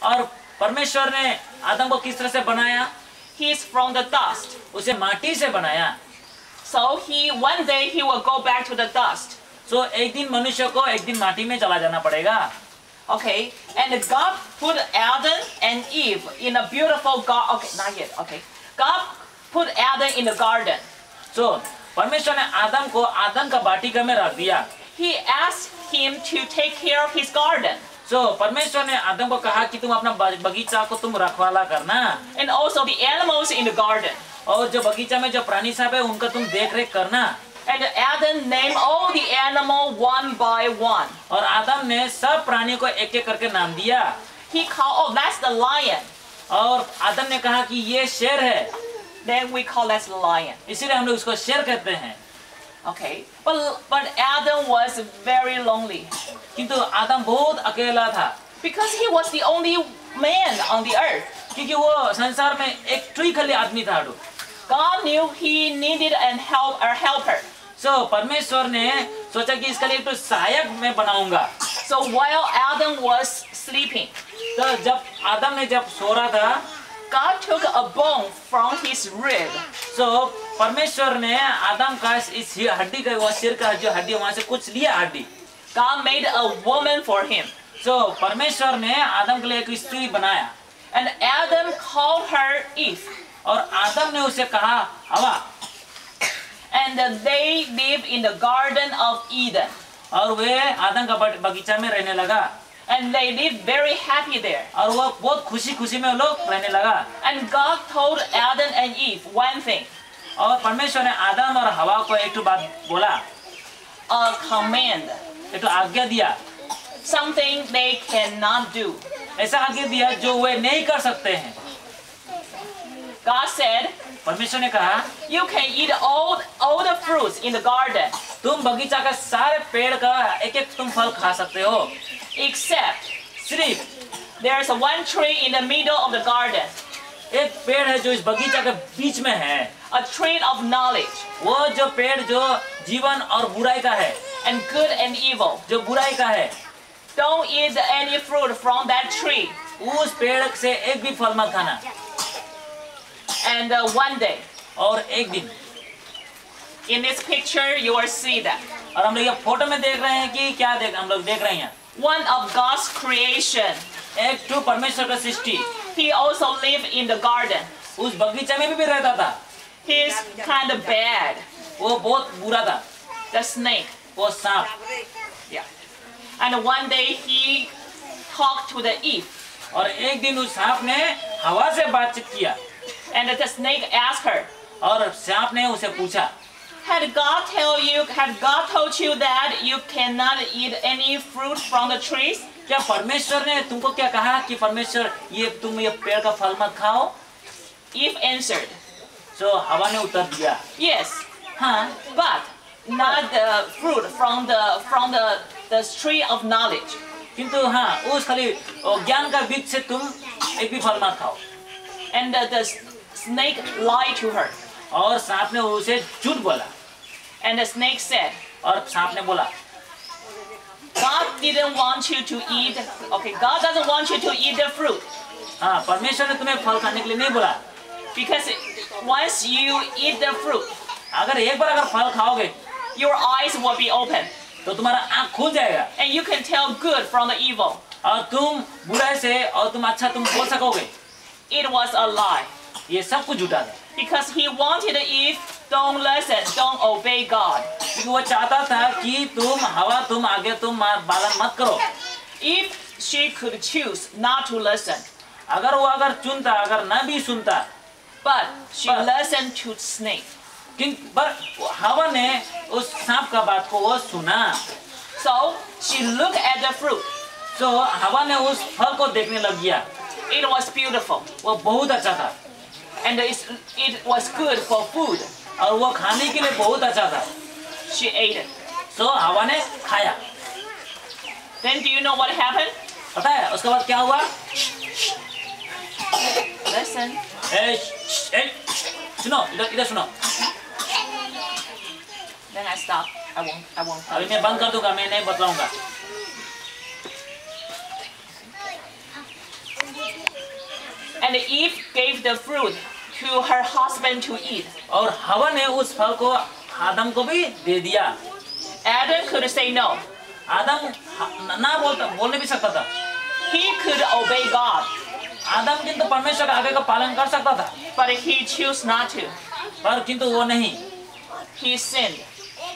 और परमेश्वर ने आदम को किस तरह से बनाया? He is from the dust. उसे माटी से बनाया। So one day he will go back to the dust. So एक दिन मनुष्य को एक दिन माटी में चला जाना पड़ेगा। Okay, and God put Adam and Eve in a beautiful garden. Okay, not yet. Okay, God put Adam in the garden. So परमेश्वर ने आदम को आदम का वाटिका में रख दिया। He asked him to take care of his garden. So परमेश्वर ने आदम को कहा कि तुम अपना बगीचा को तुम रखवाला करना। And also the animals in the garden. और जो बगीचा में जो प्राणी सब है उनका तुम देख रेख करना। And Adam named all the animal one by one. और आदम ने सब प्राणियों को एक एक करके नाम दिया। He called, oh, that's the lion. और आदम ने कहा कि ये शेर है। Then we call that the lion. इसीलिए हम लोग उसको शेर कहते हैं। Okay, but Adam was very lonely. किंतु आदम बहुत अकेला था। Because he was the only man on the earth. क्योंकि वो संसार में एक ट्री खाली आदमी था। God knew he needed a helper. So परमेश्वर ने सोचा कि इसके लिए एक तो सहायक मैं बनाऊंगा। So while Adam was sleeping, तो जब आदम ने जब सो रहा था, God took a bone from his rib. So परमेश्वर ने आदम का इस हड्डी का वो सिर का जो हड्डी वहाँ से कुछ लिया हड्डी। God made a woman for him. So परमेश्वर ने आदम के लिए एक स्त्री बनाया। And Adam called her Eve. और आदम ने उसे कहा हवा। And they lived in the Garden of Eden. और वे आदम का बगीचा में रहने लगा। And they lived very happy there. और वो बहुत खुशी में लोग रहने लगा। And God told Adam and Eve one thing. और परमेश्वर ने आदम और हवा को एक तो बात बोला। A command. एक तो आज्ञा दिया। Something they cannot do. ऐसा आज्ञा दिया जो वे नहीं कर सकते हैं। God said, परमेश्वर ने कहा, you can eat all the fruits in the garden. तुम बगीचा का सारे पेड़ का एक एक तुम फल खा सकते हो। Except, सिर्फ there is one tree in the middle of the garden. एक पेड़ है जो इस बगीचा के बीच में है। A tree of knowledge. वो जो पेड़ जो जीवन और बुराई का है। And good and evil. जो बुराई का है। Don't eat any fruit from that tree. उस पेड़ से एक भी फल मत खाना। And one day, और एक दिन, in this picture you will see that. और हम लोग ये फोटो में देख रहे हैं कि क्या हम लोग देख रहे हैं। One of God's creation. एक तो परमेश्वर का सृष्टि। He also lived in the garden. उस बगीचे में भी रहता था। He is kind of bad. वो बहुत बुरा था। The snake. वो सांप। Yeah. And one day he talked to the Eve. और एक दिन उस सांप ने हवा से बातचीत किया। And the snake asked her. और सांप ने उसे पूछा, Had God told you that you cannot eat any fruit from the trees? क्या परमेश्वर ने तुमको क्या कहा कि परमेश्वर तुम ये पेड़ का फल मत खाओ? Eve answered. So हवा ने उत्तर दिया, Yes. हाँ, But not the fruit from the tree of knowledge. किंतु हाँ उस खाली ज्ञान का वृक्ष से तुम एक भी फल मत खाओ। And the snake lied to her. और सांप ने उसे झूठ बोला। And the snake said, और सांप ने बोला, God didn't want you to eat. Okay, God doesn't want you to eat the fruit. हाँ, परमेश्वर ने तुम्हें फल खाने के लिए नहीं बोला। Because once you eat the fruit, अगर एक बार अगर फल खाओगे, your eyes will be open. तो तुम्हारा आँख खुल जाएगा। And you can tell good from the evil. और तुम बुराई से और तुम अच्छा तुम बोल सकोगे। It was a lie. ये सब कुछ झूठा था। Because he wanted Eve, don't listen, don't obey God. क्योंकि वो चाहता था कि तुम आगे तुम पालन मत करो। If she could choose not to listen, अगर चुनता, अगर न भी सुनता, but she listened to snake. पर हवा ने उस सांप का बात को वो सुना। So she looked at the fruit. तो हवा ने उस फल को देखने लग गया। It was beautiful. वो बहुत अच्छा था। And it was good for food. और वो खाने के लिए बहुत अच्छा था। She ate it. So हवा ने खाया। Then do you know what happened? पता है उसके बाद क्या हुआ? Listen. सुनो, इधर सुनो। Then I stop. I won't. अभी मैं बंद कर दूंगा, मैं नहीं बतलाऊंगा। And Eve gave the fruit to her husband to eat. और हवा ने उस फल को आदम को भी दे दिया। Adam could say no. आदम ना बोलने भी सकता था। He could obey God, आदम किंतु परमेश्वर के आगे का पालन कर सकता था, but he chose not to. पर किंतु वो नहीं। He sinned.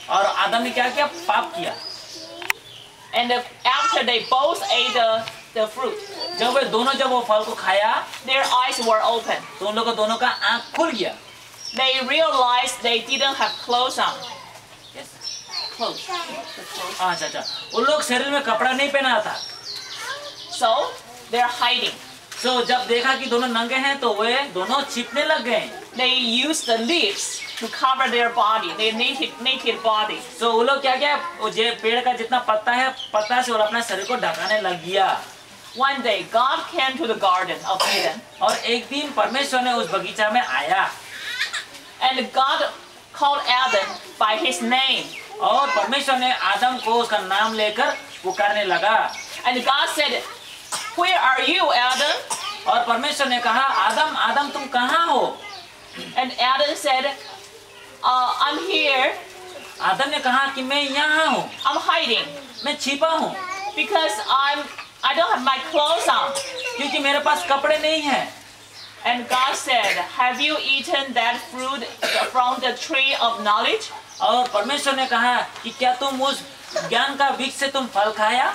और आदम ने क्या किया? पाप किया। And after they both ate the fruit, जब वो फल को खाया, their eyes were open. तो उन लोगों दोनों का आंख खुल गया। They realized they didn't have clothes on. Clothes. अच्छा, उन लोग शरीर में कपड़ा नहीं पहना था। So they're hiding. तो जब देखा कि दोनों नंगे हैं, तो वे दोनों छिपने लग गए। They used the leaves to cover their body, their naked body. तो वो लोग क्या किया? वो पेड़ का जितना पत्ता है, पत्ता से वो अपना शरीर को ढकाने लग गया। One day, God came to the garden of Eden. और एक दिन परमेश्वर ने उस बगीचा में आया। And God called Adam by his name. और परमेश्वर ने आदम को उसका नाम लेकर पुकारने लगा। And God said, "Where are you, Adam?" और परमेश्वर ने कहा, आदम, आदम तुम कहाँ हो? And Adam said, "I'm here. आदम ने कहा कि मैं यहाँ हूँ, I'm hiding मैं छिपा हूँ, because I don't have my clothes on." क्योंकि मेरे पास कपड़े नहीं हैं। And God said, "Have you eaten that fruit from the tree of knowledge?" और परमेश्वर ने कहा कि क्या तुम उस ज्ञान का वृक्ष से तुम फल खाया?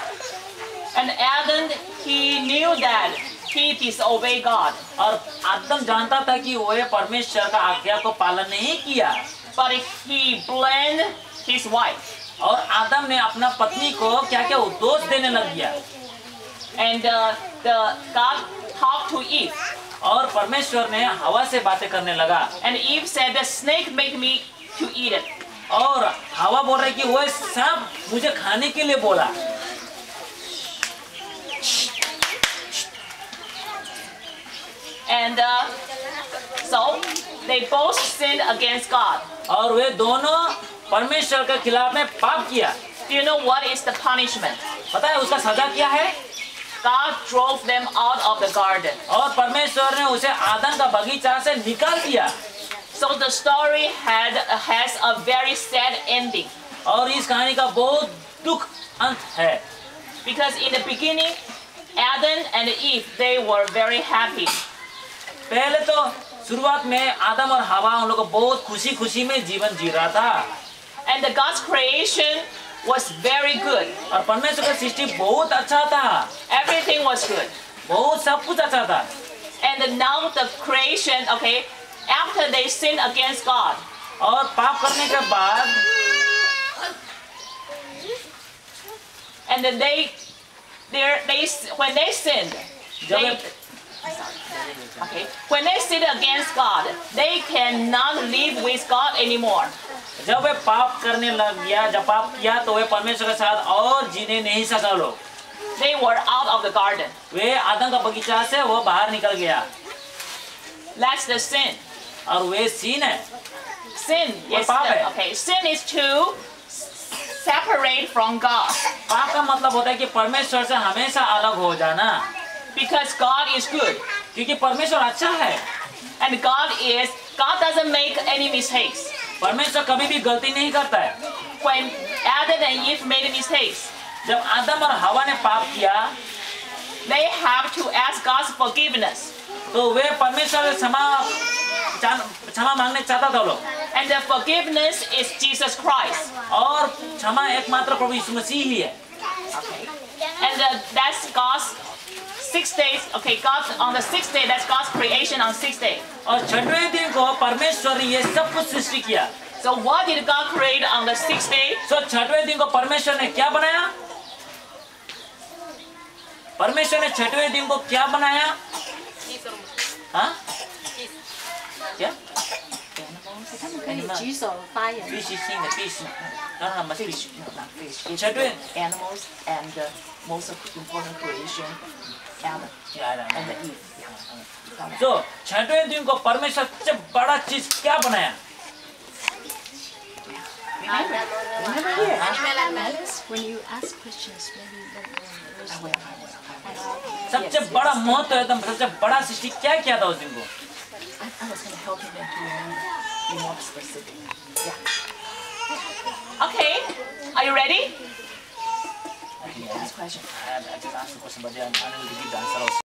And Adam, he knew that he disobeyed God, और आदम जानता था कि वह परमेश्वर का आज्ञा को पालन नहीं किया। but he blamed his wife. और आदम ने अपना पत्नी को क्या क्या दोष देने लग गया। And God talked to Eve. और परमेश्वर ने हवा से बातें करने लगा। And Eve said, "The snake made me to eat it." और हवा बोल रही कि वो सांप मुझे खाने के लिए बोला। And so they both sinned against God. और वे दोनों परमेश्वर के खिलाफ में पाप किया। Do you know what is the punishment? पता है उसका सजा क्या है? God drove them out of the garden. और परमेश्वर ने उसे आदम का बगीचा से निकाल दिया। So the story has a very sad ending. और इस कहानी का बहुत दुख अंत है। Because in the beginning, Adam and Eve, they were very happy. पहले तो शुरुआत में आदम और हवा उन लोगों को बहुत खुशी खुशी में जीवन जी रहा था। And the God's creation was very good. और परमेश्वर का सृष्टि बहुत अच्छा था। Everything was good. बहुत सब कुछ अच्छा था। And now the creation, okay, after they sinned against God, और पाप करने के बाद and then when they sinned, when they sinned against God, they cannot live with God anymore. जब वे पाप करने लग गया, जब पाप किया तो वे परमेश्वर के साथ और जीने नहीं सका लोग। They were out of the garden. वे आदम का बगीचा से वो बाहर निकल गया। That's the sin. और वे सीन है। Sin is okay. Sin is to separate from God. पाप का मतलब होता है कि परमेश्वर से हमेशा अलग हो जाना। Because God is good. क्योंकि परमेश्वर अच्छा है। And God doesn't make any mistakes. परमेश्वर कभी भी गलती नहीं करता है। When Adam and Eve made mistakes, जब आदम और हवा ने पाप किया, they have to ask God's forgiveness. तो वे परमेश्वर से क्षमा मांगने चाहता था लोग। And the forgiveness is Jesus Christ. और क्षमा एकमात्र प्रभु यीशु मसीह ही है। Okay. And that's God's 6 days. Okay, God on the 6th day. That's God's creation on 6th day. और छठवें दिन को परमेश्वर ने ये सब कुछ सृष्टि किया। So what did God create on the 6th day? तो छठवें दिन को परमेश्वर ने क्या बनाया? परमेश्वर ने छठवें दिन को क्या बनाया? हाँ? क्या? Fish or fire? Fish is in the fish. No, must Fish, not fish. It's Children. the animals and the most important creation, Adam and Eve. तो छठवें दिन को परमेश्वर सबसे बड़ा चीज क्या बनाया? Remember here. Alice, when you ask questions, maybe सबसे बड़ा महत्व एकदम सबसे बड़ा सृष्टि क्या किया था उस दिन को? I was going to help him to remember. Be more specific. Yeah. Okay. Are you ready? Last question. I just asked the question, but I'm unable to give the answer also.